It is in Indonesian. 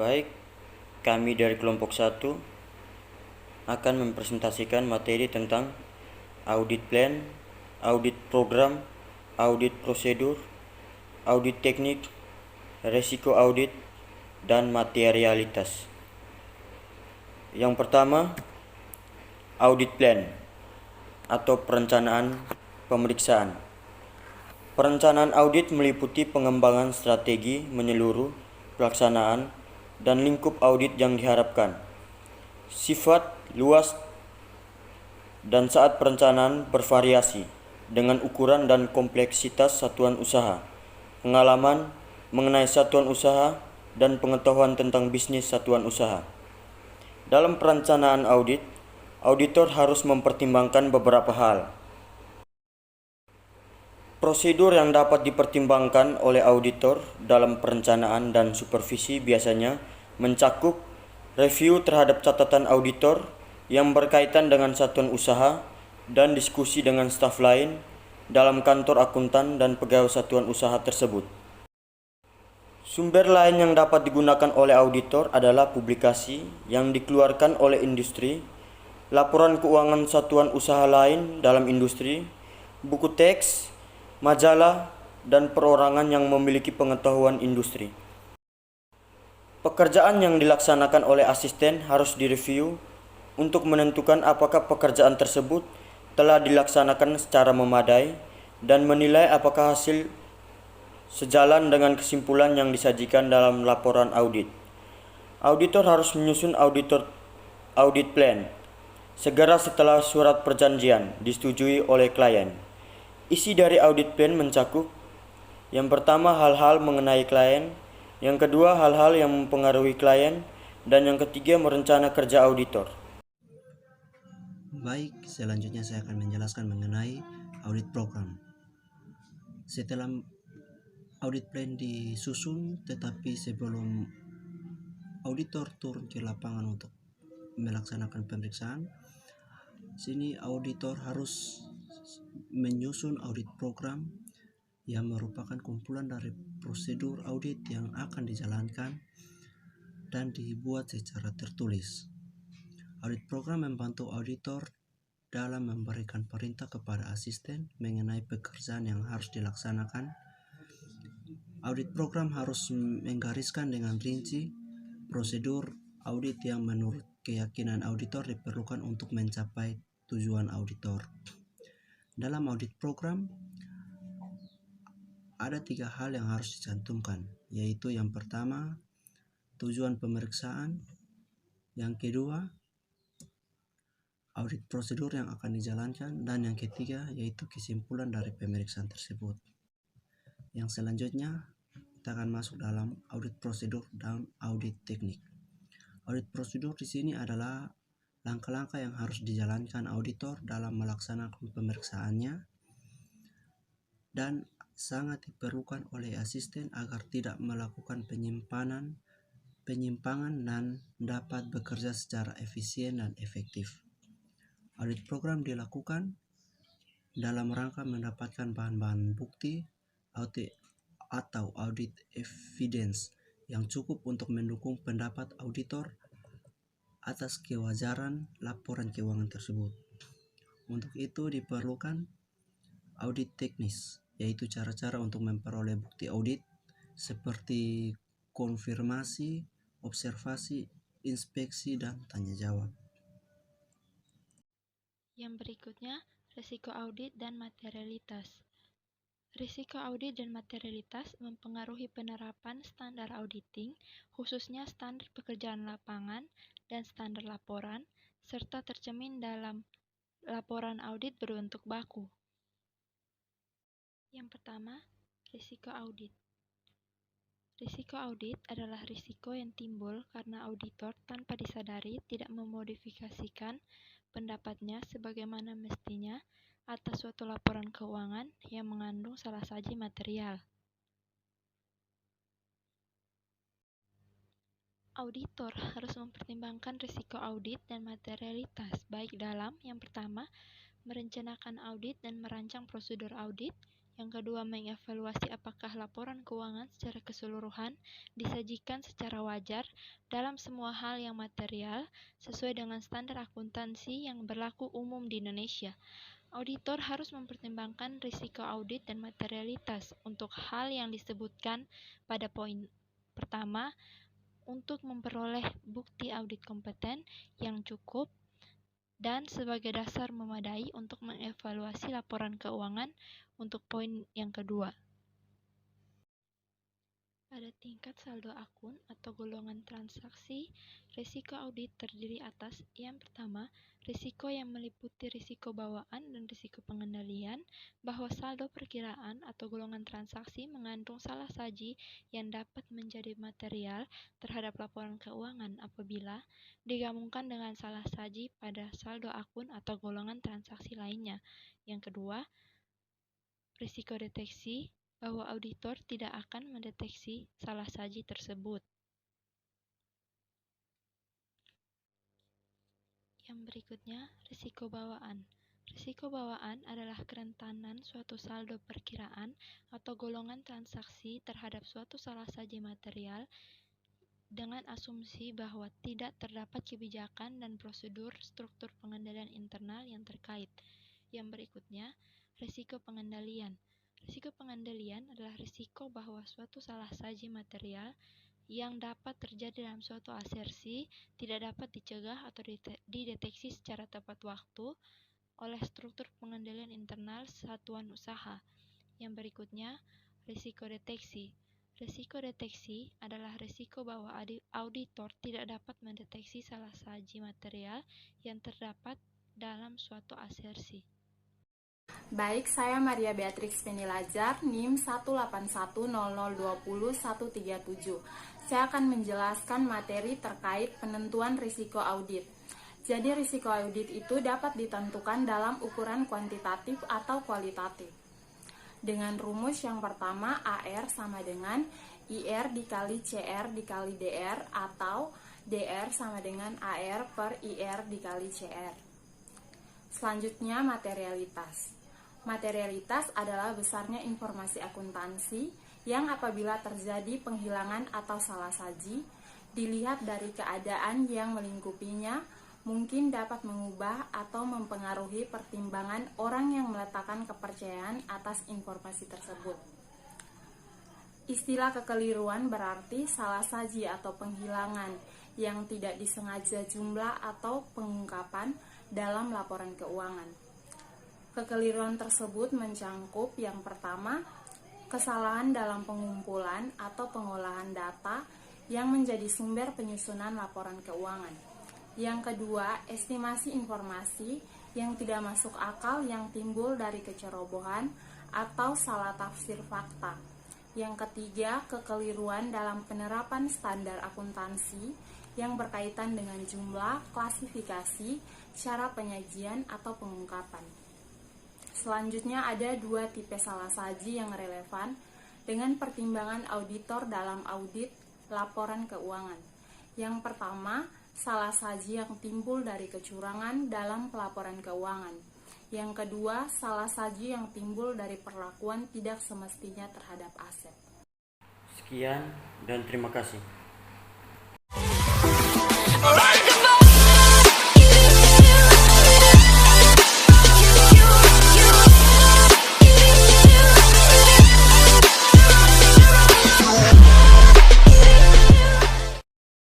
Baik, kami dari kelompok 1 akan mempresentasikan materi tentang audit plan, audit program, audit prosedur, audit teknik, resiko audit, dan materialitas. Yang pertama, audit plan atau perencanaan pemeriksaan. Perencanaan audit meliputi pengembangan strategi menyeluruh, pelaksanaan, dan lingkup audit yang diharapkan. Sifat, luas, dan saat perencanaan bervariasi dengan ukuran dan kompleksitas satuan usaha, pengalaman mengenai satuan usaha, dan pengetahuan tentang bisnis satuan usaha. Dalam perencanaan audit, auditor harus mempertimbangkan beberapa hal. Prosedur yang dapat dipertimbangkan oleh auditor dalam perencanaan dan supervisi biasanya mencakup review terhadap catatan auditor yang berkaitan dengan satuan usaha dan diskusi dengan staf lain dalam kantor akuntan dan pegawai satuan usaha tersebut. Sumber lain yang dapat digunakan oleh auditor adalah publikasi yang dikeluarkan oleh industri, laporan keuangan satuan usaha lain dalam industri, buku teks, majalah, dan perorangan yang memiliki pengetahuan industri. Pekerjaan yang dilaksanakan oleh asisten harus direview untuk menentukan apakah pekerjaan tersebut telah dilaksanakan secara memadai dan menilai apakah hasil sejalan dengan kesimpulan yang disajikan dalam laporan audit. Auditor harus menyusun audit plan segera setelah surat perjanjian disetujui oleh klien. Isi dari audit plan mencakup yang pertama hal-hal mengenai klien, yang kedua hal-hal yang mempengaruhi klien, dan yang ketiga merencana kerja auditor. Baik, selanjutnya saya akan menjelaskan mengenai audit program. Setelah audit plan disusun, tetapi sebelum auditor turun ke lapangan untuk melaksanakan pemeriksaan, sini auditor harus menyusun audit program yang merupakan kumpulan dari prosedur audit yang akan dijalankan dan dibuat secara tertulis. Audit program membantu auditor dalam memberikan perintah kepada asisten mengenai pekerjaan yang harus dilaksanakan. Audit program harus menggariskan dengan rinci prosedur audit yang menurut keyakinan auditor diperlukan untuk mencapai tujuan auditor. Dalam audit program, ada 3 hal yang harus dicantumkan, yaitu yang pertama, tujuan pemeriksaan, yang kedua, audit prosedur yang akan dijalankan, dan yang ketiga, yaitu kesimpulan dari pemeriksaan tersebut. Yang selanjutnya, kita akan masuk dalam audit prosedur dan audit teknik. Audit prosedur di sini adalah langkah-langkah yang harus dijalankan auditor dalam melaksanakan pemeriksaannya dan sangat diperlukan oleh asisten agar tidak melakukan penyimpangan dan dapat bekerja secara efisien dan efektif. Audit program dilakukan dalam rangka mendapatkan bahan-bahan bukti atau audit evidence yang cukup untuk mendukung pendapat auditor atas kewajaran laporan keuangan tersebut. Untuk itu diperlukan audit teknis, yaitu cara-cara untuk memperoleh bukti audit seperti konfirmasi, observasi, inspeksi, dan tanya jawab. Yang berikutnya, risiko audit dan materialitas. Risiko audit dan materialitas mempengaruhi penerapan standar auditing, khususnya standar pekerjaan lapangan dan standar laporan, serta tercermin dalam laporan audit berbentuk baku. Yang pertama, risiko audit. Risiko audit adalah risiko yang timbul karena auditor tanpa disadari tidak memodifikasikan pendapatnya sebagaimana mestinya atas suatu laporan keuangan yang mengandung salah saji material. Auditor harus mempertimbangkan risiko audit dan materialitas, baik dalam yang pertama, merencanakan audit dan merancang prosedur audit, Yang kedua, mengevaluasi apakah laporan keuangan secara keseluruhan disajikan secara wajar dalam semua hal yang material sesuai dengan standar akuntansi yang berlaku umum di Indonesia. Auditor harus mempertimbangkan risiko audit dan materialitas untuk hal yang disebutkan pada poin pertama untuk memperoleh bukti audit kompeten yang cukup dan sebagai dasar memadai untuk mengevaluasi laporan keuangan untuk poin yang kedua. Pada tingkat saldo akun atau golongan transaksi, risiko audit terdiri atas yang pertama, risiko yang meliputi risiko bawaan dan risiko pengendalian, bahwa saldo perkiraan atau golongan transaksi mengandung salah saji yang dapat menjadi material terhadap laporan keuangan apabila digabungkan dengan salah saji pada saldo akun atau golongan transaksi lainnya. Yang kedua, risiko deteksi, bahwa auditor tidak akan mendeteksi salah saji tersebut. Yang berikutnya, risiko bawaan. Risiko bawaan adalah kerentanan suatu saldo perkiraan atau golongan transaksi terhadap suatu salah saji material dengan asumsi bahwa tidak terdapat kebijakan dan prosedur struktur pengendalian internal yang terkait. Yang berikutnya, risiko pengendalian. Risiko pengendalian adalah risiko bahwa suatu salah saji material yang dapat terjadi dalam suatu asersi tidak dapat dicegah atau dideteksi secara tepat waktu oleh struktur pengendalian internal satuan usaha. Yang berikutnya, risiko deteksi. Risiko deteksi adalah risiko bahwa auditor tidak dapat mendeteksi salah saji material yang terdapat dalam suatu asersi. Baik, saya Maria Beatrix Penilajar, NIM 18100200137. Saya akan menjelaskan materi terkait penentuan risiko audit. Jadi risiko audit itu dapat ditentukan dalam ukuran kuantitatif atau kualitatif. Dengan rumus yang pertama, AR sama dengan IR dikali CR dikali DR atau DR sama dengan AR per IR dikali CR. Selanjutnya, materialitas. Materialitas adalah besarnya informasi akuntansi yang apabila terjadi penghilangan atau salah saji, dilihat dari keadaan yang melingkupinya, mungkin dapat mengubah atau mempengaruhi pertimbangan orang yang meletakkan kepercayaan atas informasi tersebut. Istilah kekeliruan berarti salah saji atau penghilangan yang tidak disengaja jumlah atau pengungkapan dalam laporan keuangan. Kekeliruan tersebut mencangkup yang pertama, kesalahan dalam pengumpulan atau pengolahan data yang menjadi sumber penyusunan laporan keuangan. Yang kedua, estimasi informasi yang tidak masuk akal yang timbul dari kecerobohan atau salah tafsir fakta. Yang ketiga, kekeliruan dalam penerapan standar akuntansi yang berkaitan dengan jumlah, klasifikasi, cara penyajian atau pengungkapan. Selanjutnya ada dua tipe salah saji yang relevan dengan pertimbangan auditor dalam audit laporan keuangan. Yang pertama, salah saji yang timbul dari kecurangan dalam pelaporan keuangan. Yang kedua, salah saji yang timbul dari perlakuan tidak semestinya terhadap aset. Sekian dan terima kasih. Alright.